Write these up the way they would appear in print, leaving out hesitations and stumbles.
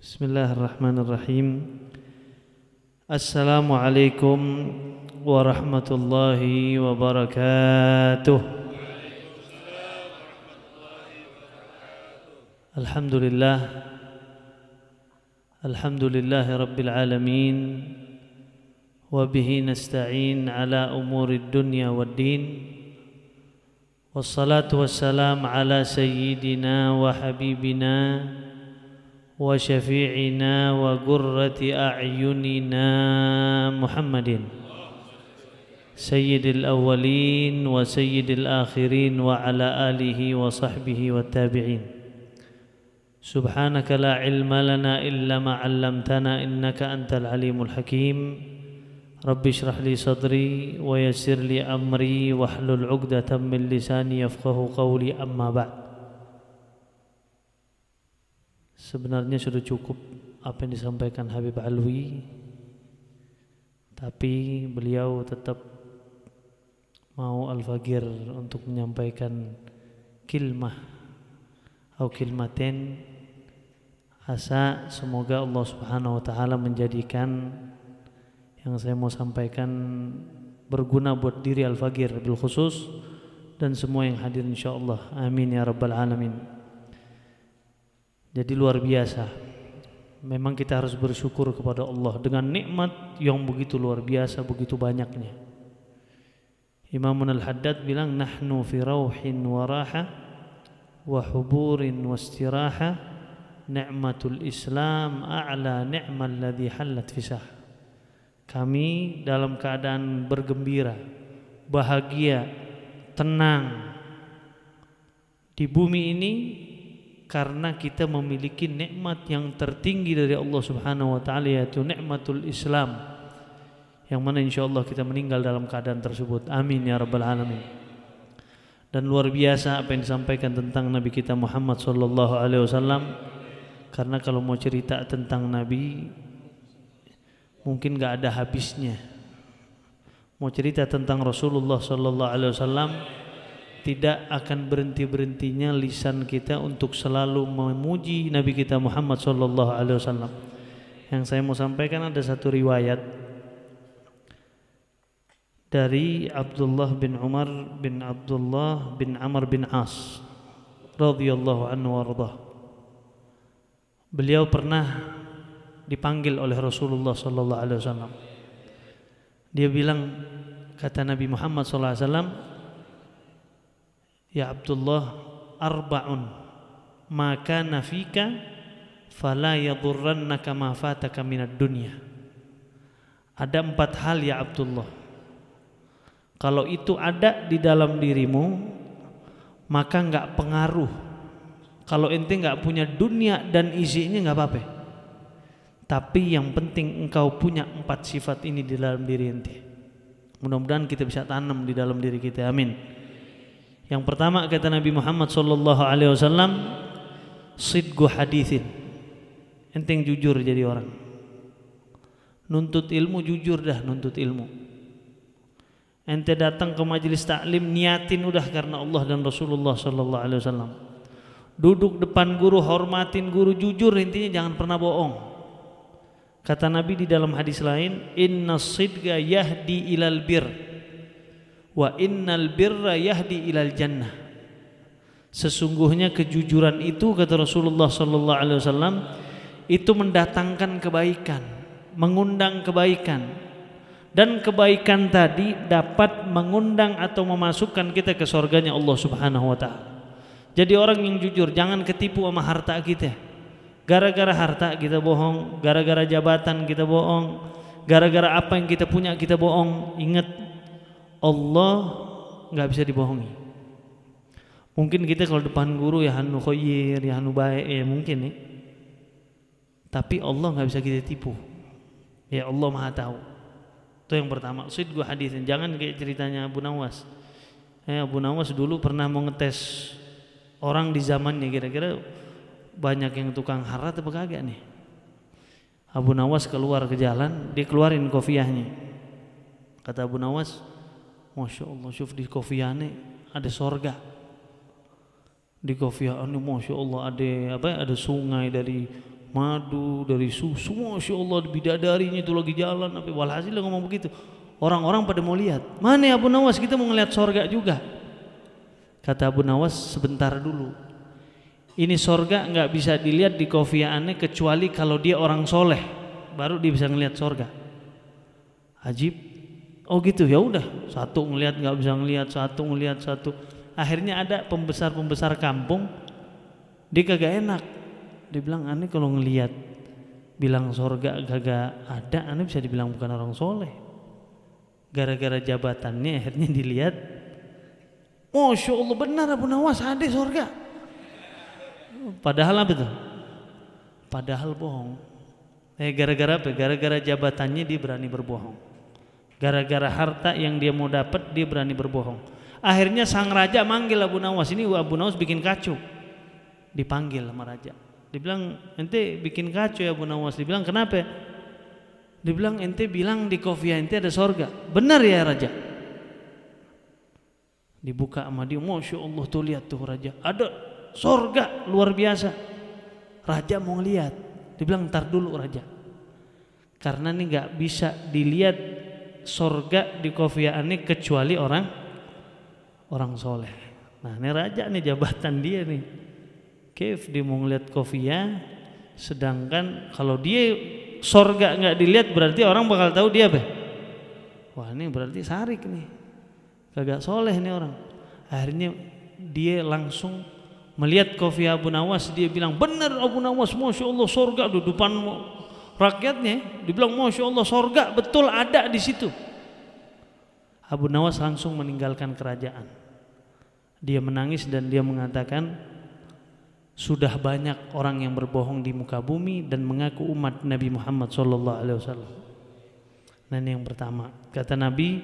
Bismillahirrahmanirrahim. Assalamualaikum warahmatullahi wabarakatuh. Alhamdulillahi rabbil alamin. Wa bihi nasta'in ala umurid dunya waddin. Wassalatu wassalam ala sayyidina wa habibina wa syafi'ina wa qurrati a'yunina Muhammadin sayyidil awwalin wa sayyidil akhirin wa ala alihi wa sahbihi wa tabi'in. Subhanaka la ilma lana illa ma 'allamtana innaka antal alimul hakim. Rabbi shrah li sadri wa yassir li amri wahlul 'uqdatam min lisani yafqahu qawli, amma ba'd. Sebenarnya sudah cukup apa yang disampaikan Habib Alwi, tapi beliau tetap mau Al-Fagir untuk menyampaikan kilmah atau kilmaten. Asa semoga Allah Subhanahu wa taala menjadikan yang saya mau sampaikan berguna buat diri Al-Fagir bil khusus dan semua yang hadir insyaallah. Amin ya rabbal alamin. Jadi luar biasa. Memang kita harus bersyukur kepada Allah dengan nikmat yang begitu luar biasa, begitu banyaknya. Imamun Al-Haddad bilang nahnu fi rauhin wa raha wa huburin wa istiraha, ni'matul Islam a'la ni'mal ladzi hallat fisah. Kami dalam keadaan bergembira, bahagia, tenang di bumi ini karena kita memiliki nikmat yang tertinggi dari Allah Subhanahu wa taala, yaitu nikmatul Islam, yang mana insyaallah kita meninggal dalam keadaan tersebut. Amin ya rabbal alamin. Dan luar biasa apa yang disampaikan tentang Nabi kita Muhammad sallallahu alaihi wasallam, karena kalau mau cerita tentang Nabi mungkin gak ada habisnya. Mau cerita tentang Rasulullah sallallahu alaihi wasallam tidak akan berhenti-berhentinya lisan kita untuk selalu memuji Nabi kita Muhammad sallallahu alaihi wasallam. Yang saya mau sampaikan ada satu riwayat dari Abdullah bin Umar bin Abdullah bin Amr bin As radhiyallahu anhu warḍah. Beliau pernah dipanggil oleh Rasulullah sallallahu alaihi wasallam. Dia bilang, kata Nabi Muhammad sallallahu alaihi wasallam, ya Abdullah, arba'un ma kana fika fala yadurrannaka ma fataka minad dunya. Ada 4 hal ya Abdullah, kalau itu ada di dalam dirimu maka enggak pengaruh. Kalau ente enggak punya dunia dan isinya enggak apa-apa, tapi yang penting engkau punya 4 sifat ini di dalam diri ente. Mudah-mudahan kita bisa tanam di dalam diri kita, amin. Yang pertama kata Nabi Muhammad sallallahu alaihi wasallam, sidqu haditsin. Ente yang jujur jadi orang. Nuntut ilmu jujur dah, nuntut ilmu. Ente datang ke majelis taklim niatin udah karena Allah dan Rasulullah sallallahu alaihi wasallam. Duduk depan guru, hormatin guru, jujur, intinya jangan pernah bohong. Kata Nabi di dalam hadis lain, innas sidqa yahdi ilal bir wa innal birra yahdi ilal jannah. Sesungguhnya kejujuran itu, kata Rasulullah sallallahu alaihi wasallam, itu mendatangkan kebaikan, mengundang kebaikan, dan kebaikan tadi dapat mengundang atau memasukkan kita ke surganya Allah Subhanahu wa taala. Jadi orang yang jujur jangan ketipu sama harta kita. Gara-gara harta kita bohong, gara-gara jabatan kita bohong, gara-gara apa yang kita punya kita bohong. Ingat, Allah nggak bisa dibohongi. Mungkin kita kalau depan guru ya hanu khoyir, ya hanu baik, ya mungkin nih. Tapi Allah nggak bisa kita tipu. Ya Allah Maha tahu. Itu yang pertama. Sidqu haditsin. Jangan kayak ceritanya Abu Nawas. Abu Nawas dulu pernah mau ngetes orang di zamannya, kira-kira banyak yang tukang harat apa kagak nih. Abu Nawas keluar ke jalan, dia keluarin kopiahnya. Kata Abu Nawas, Masya Allah, syuf di Kofiane ada sorga. Di Kofiane Masya Allah ada sungai dari madu, dari susu. Masya Allah, bidadarinya itu lagi jalan. Walhasil ngomong begitu. Orang-orang pada mau lihat. Mana ya Abu Nawas, kita mau ngeliat sorga juga. Kata Abu Nawas, sebentar dulu. Ini sorga nggak bisa dilihat di Kofiane kecuali kalau dia orang soleh, baru dia bisa ngelihat sorga. Ajib. Oh gitu, ya udah. Satu ngelihat nggak bisa ngelihat, satu ngelihat satu. Akhirnya ada pembesar kampung, dia kagak enak. Dia bilang, aneh kalau ngelihat bilang sorga kagak ada, aneh bisa dibilang bukan orang soleh. Gara-gara jabatannya akhirnya dilihat. Masya Allah, benar Abu Nawas ada sorga. Padahal apa itu? Padahal bohong. Gara-gara apa? Gara-gara jabatannya dia berani berbohong. Gara-gara harta yang dia mau dapat dia berani berbohong. Akhirnya sang raja manggil Abu Nawas. Ini Abu Nawas bikin kacau. Dipanggil sama raja. Dibilang, ente bikin kacau ya Abu Nawas. Dibilang, kenapa? Dibilang, ente bilang di Kofiah ente ada sorga. Benar ya raja? Dibuka sama dia. Masya Allah, tuh lihat tuh raja, ada sorga luar biasa. Raja mau lihat. Dibilang, ntar dulu raja, karena ini gak bisa dilihat sorga di Kofiah ini kecuali orang soleh. Nah ini raja nih, jabatan dia nih. Kif dia mau ngeliat Kofiah, sedangkan kalau dia sorga nggak dilihat berarti orang bakal tahu dia apa? Wah ini berarti sarik nih, kagak soleh nih orang. Akhirnya dia langsung melihat Kofiah Abu Nawas, dia bilang, benar Abu Nawas, Masya Allah sorga di depan rakyatnya. Dibilang, Masya Allah sorga betul ada di situ. Abu Nawas langsung meninggalkan kerajaan. Dia menangis dan dia mengatakan, sudah banyak orang yang berbohong di muka bumi dan mengaku umat Nabi Muhammad SAW. Nah ini yang pertama. Kata Nabi,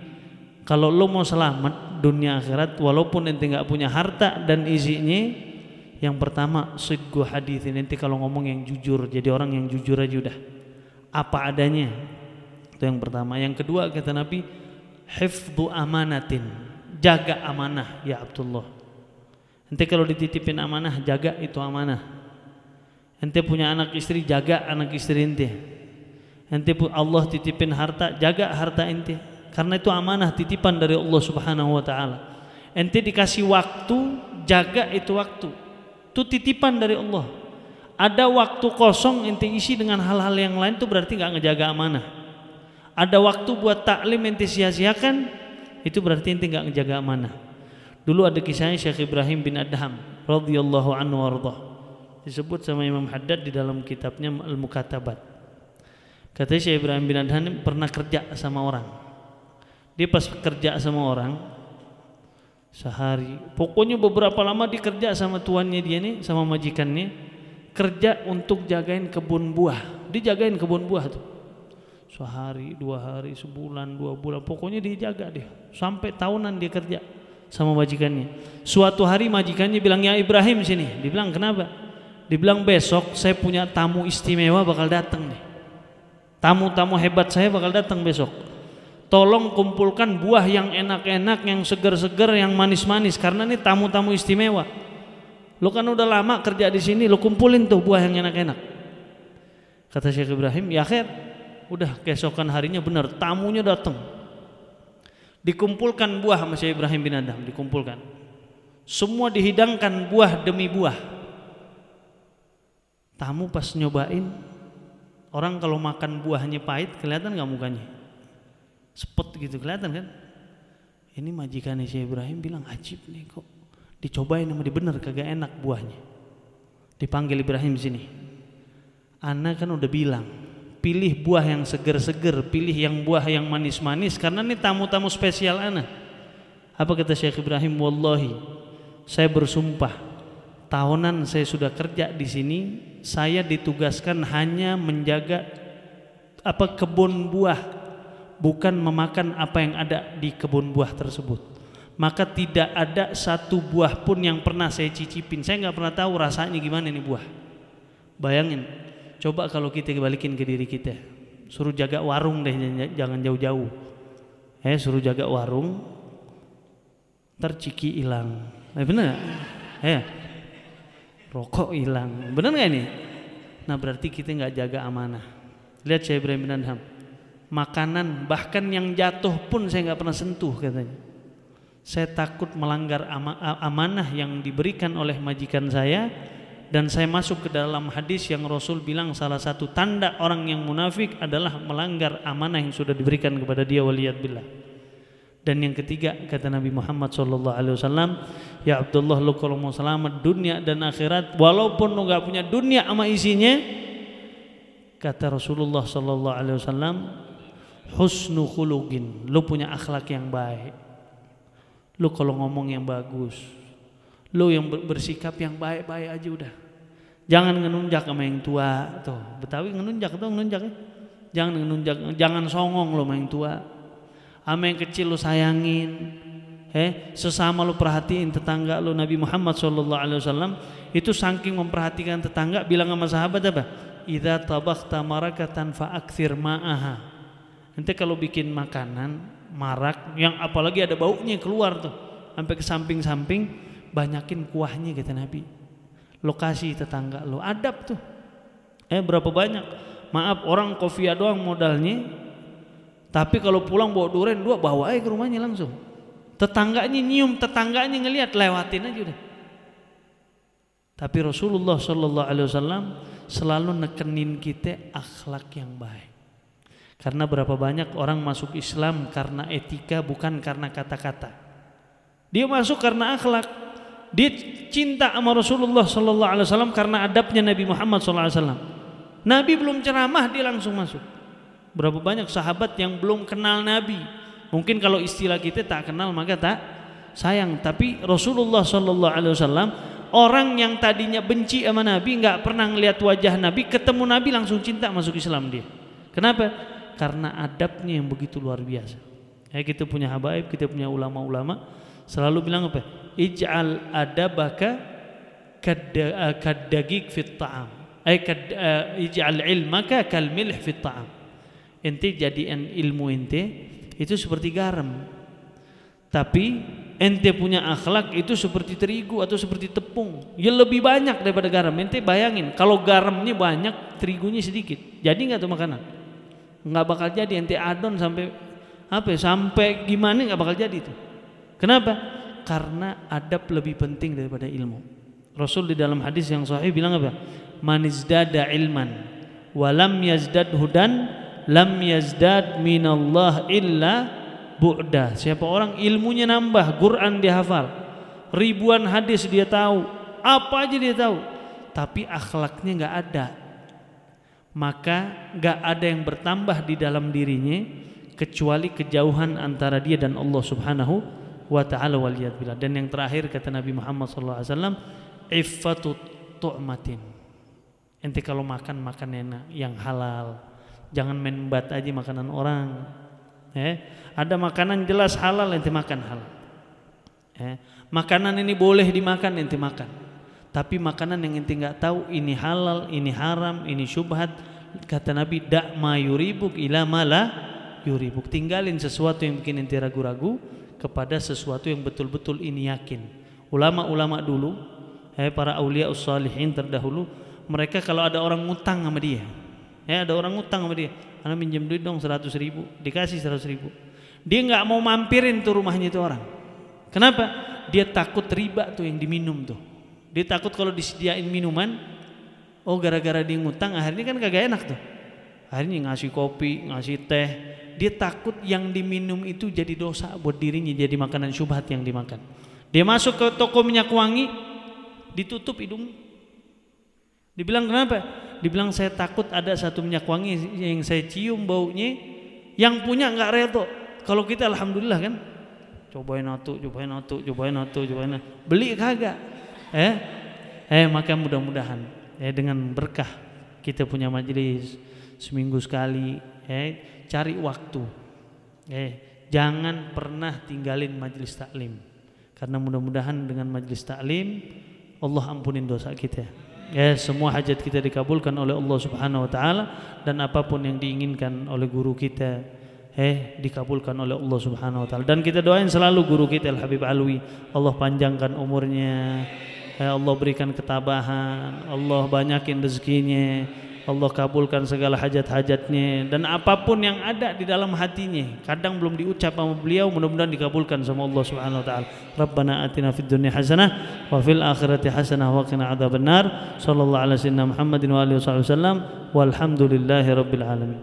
kalau lo mau selamat dunia akhirat, walaupun ente nggak punya harta dan isinya, yang pertama sidqu haditsin, ente kalau ngomong yang jujur, jadi orang yang jujur aja udah, apa adanya. Itu yang pertama. Yang kedua kata Nabi, hifdzu amanatin, jaga amanah ya Abdullah. Ente kalau dititipin amanah, jaga itu amanah. Ente punya anak istri, jaga anak istri ente. Ente Allah titipin harta, jaga harta ente, karena itu amanah, titipan dari Allah Subhanahu wa taala. Ente dikasih waktu, jaga itu waktu. Itu titipan dari Allah. Ada waktu kosong ente isi dengan hal-hal yang lain, itu berarti nggak ngejaga amanah. Ada waktu buat taklim ente sia-siakan, itu berarti ente nggak ngejaga amanah. Dulu ada kisahnya Syekh Ibrahim bin Adham radhiyallahu anhu warḍah, disebut sama Imam Haddad di dalam kitabnya Al-Mukatabat. Katanya Syekh Ibrahim bin Adham pernah kerja sama orang. Dia pas kerja sama orang sehari, pokoknya beberapa lama dia kerja sama tuannya dia nih, sama majikannya, kerja untuk jagain kebun buah. Dia jagain kebun buah tuh sehari, 2 hari, sebulan, 2 bulan, pokoknya dia jaga dia sampai tahunan dia kerja sama majikannya. Suatu hari majikannya bilang, ya Ibrahim sini. Dibilang, kenapa? Dibilang, besok saya punya tamu istimewa bakal datang nih. Tamu-tamu hebat saya bakal datang besok. Tolong kumpulkan buah yang enak-enak, yang segar-segar, yang manis-manis, karena ini tamu-tamu istimewa. Lo kan udah lama kerja di sini, lo kumpulin tuh buah yang enak-enak. Kata Syekh Ibrahim, ya khair. Udah keesokan harinya benar tamunya datang. Dikumpulkan buah sama Syekh Ibrahim bin Adham, dikumpulkan. Semua dihidangkan buah demi buah. Tamu pas nyobain, orang kalau makan buahnya pahit kelihatan nggak mukanya? Sepet gitu kelihatan kan? Ini majikannya Syekh Ibrahim bilang, ajib nih kok dicobain sama dia bener kagak enak buahnya. Dipanggil Ibrahim sini. Ana kan udah bilang, pilih buah yang seger-seger, pilih yang buah yang manis-manis, karena ini tamu-tamu spesial ana. Apa kata Syekh Ibrahim? Wallahi, saya bersumpah, tahunan saya sudah kerja di sini, saya ditugaskan hanya menjaga kebun buah, bukan memakan apa yang ada di kebun buah tersebut. Maka tidak ada satu buah pun yang pernah saya cicipin. Saya nggak pernah tahu rasanya gimana nih buah. Bayangin, coba kalau kita balikin ke diri kita, suruh jaga warung deh, jangan jauh-jauh. Suruh jaga warung, terciki hilang. Bener nggak? Rokok hilang, bener nggak ini? Nah berarti kita nggak jaga amanah. Lihat Syekh Ibrahim bin Adham, makanan bahkan yang jatuh pun saya nggak pernah sentuh katanya. Saya takut melanggar amanah yang diberikan oleh majikan saya, dan saya masuk ke dalam hadis yang Rasul bilang salah satu tanda orang yang munafik adalah melanggar amanah yang sudah diberikan kepada dia, waliyadzubillah. Dan yang ketiga kata Nabi Muhammad SAW, ya Abdullah, lu kalau mau selamat dunia dan akhirat, walaupun lu gak punya dunia sama isinya, kata Rasulullah SAW, husnu khuluqin, lu punya akhlak yang baik, lu kalau ngomong yang bagus, lu yang bersikap yang baik-baik aja udah. Jangan ngenunjak sama yang tua tuh. Betawi ngenunjak tuh, ngenunjak ya. Jangan ngenunjak, jangan songong lu sama yang tua. Sama yang kecil lu sayangin, sesama lu perhatiin tetangga lu. Nabi Muhammad SAW itu saking memperhatikan tetangga, bilang sama sahabat apa? Idza tabakhta marakatan fa'akthir ma'aha. Nanti kalau bikin makanan marak yang apalagi ada baunya keluar tuh sampai ke samping-samping, banyakin kuahnya kata Nabi. Lokasi tetangga lu, adab tuh. Berapa banyak? Maaf, orang kopiah doang modalnya. Tapi kalau pulang bawa durian dua, bawa aja ke rumahnya langsung. Tetangganya nyium, tetangganya ngelihat, lewatin aja udah. Tapi Rasulullah SAW selalu nekenin kita akhlak yang baik. Karena berapa banyak orang masuk Islam karena etika, bukan karena kata-kata. Dia masuk karena akhlak. Dia cinta sama Rasulullah SAW karena adabnya Nabi Muhammad SAW. Nabi belum ceramah dia langsung masuk. Berapa banyak sahabat yang belum kenal Nabi. Mungkin kalau istilah kita tak kenal maka tak sayang. Tapi Rasulullah SAW, orang yang tadinya benci sama Nabi, nggak pernah ngelihat wajah Nabi, ketemu Nabi langsung cinta masuk Islam dia. Kenapa? Karena adabnya yang begitu luar biasa. Kita punya habaib, kita punya ulama-ulama selalu bilang apa? Ij'al adabaka kaddagik fit ta'am. Ij'al ilmaka kal milh fit ta'am. Ente jadikan ilmu ente itu seperti garam, tapi ente punya akhlak itu seperti terigu atau seperti tepung, ya lebih banyak daripada garam. Ente bayangin kalau garamnya banyak, terigunya sedikit, jadi nggak tuh makanan? Nggak bakal jadi. Ente adon sampai apa? Sampai gimana nggak bakal jadi itu. Kenapa? Karena adab lebih penting daripada ilmu. Rasul di dalam hadis yang sahih bilang apa? Man izdada ilman walam yazdad hudan lam yazdad minallah illa bu'da. Siapa orang ilmunya nambah, Quran dia hafal, ribuan hadis dia tahu, apa aja dia tahu, tapi akhlaknya nggak ada, maka nggak ada yang bertambah di dalam dirinya kecuali kejauhan antara dia dan Allah Subhanahu wa ta'ala, waliyadzubillah. Dan yang terakhir kata Nabi Muhammad SAW, iffatu tu'matin. Ente kalau makan enak yang halal. Jangan main bat aja makanan orang. Ada makanan jelas halal, ente makan halal. Makanan ini boleh dimakan, ente makan. Tapi makanan yang ente nggak tahu ini halal, ini haram, ini syubhat, kata Nabi, da' ma yuribuk ila ma la yuribuk. Tinggalin sesuatu yang bikin ente ragu-ragu kepada sesuatu yang betul-betul ini yakin. Ulama-ulama dulu, para aulia ussalihin terdahulu, mereka kalau ada orang ngutang sama dia, ada orang ngutang sama dia, anak minjem duit dong 100.000, dikasih 100.000. Dia nggak mau mampirin tuh rumahnya itu orang. Kenapa? Dia takut riba tuh yang diminum tuh. Dia takut kalau disediain minuman, gara-gara dia ngutang, akhirnya kan kagak enak tuh. Akhirnya ngasih kopi, ngasih teh. Dia takut yang diminum itu jadi dosa buat dirinya, jadi makanan syubhat yang dimakan. Dia masuk ke toko minyak wangi, ditutup hidung. Dibilang kenapa? Dibilang saya takut ada satu minyak wangi yang saya cium baunya, yang punya nggak redo. Kalau kita alhamdulillah kan, cobain atu, beli kagak. Maka mudah-mudahan dengan berkah kita punya majelis seminggu sekali, cari waktu, jangan pernah tinggalin majelis taklim, karena mudah-mudahan dengan majelis taklim Allah ampunin dosa kita. Semua hajat kita dikabulkan oleh Allah Subhanahu wa taala, dan apapun yang diinginkan oleh guru kita, dikabulkan oleh Allah Subhanahu wa taala. Dan kita doain selalu guru kita Al Habib Alwi, Allah panjangkan umurnya, Allah berikan ketabahan, Allah banyakin rezekinya, Allah kabulkan segala hajat-hajatnya, dan apapun yang ada di dalam hatinya kadang belum diucap sama beliau, mudah-mudahan dikabulkan sama Allah Subhanahu wa taala. Rabbana atina fid dunya hasanah wa fil akhirati hasanah wa qina adzabannar. Sallallahu alaihi wasallam Muhammadin wa alihi wasallam walhamdulillahi rabbil alamin.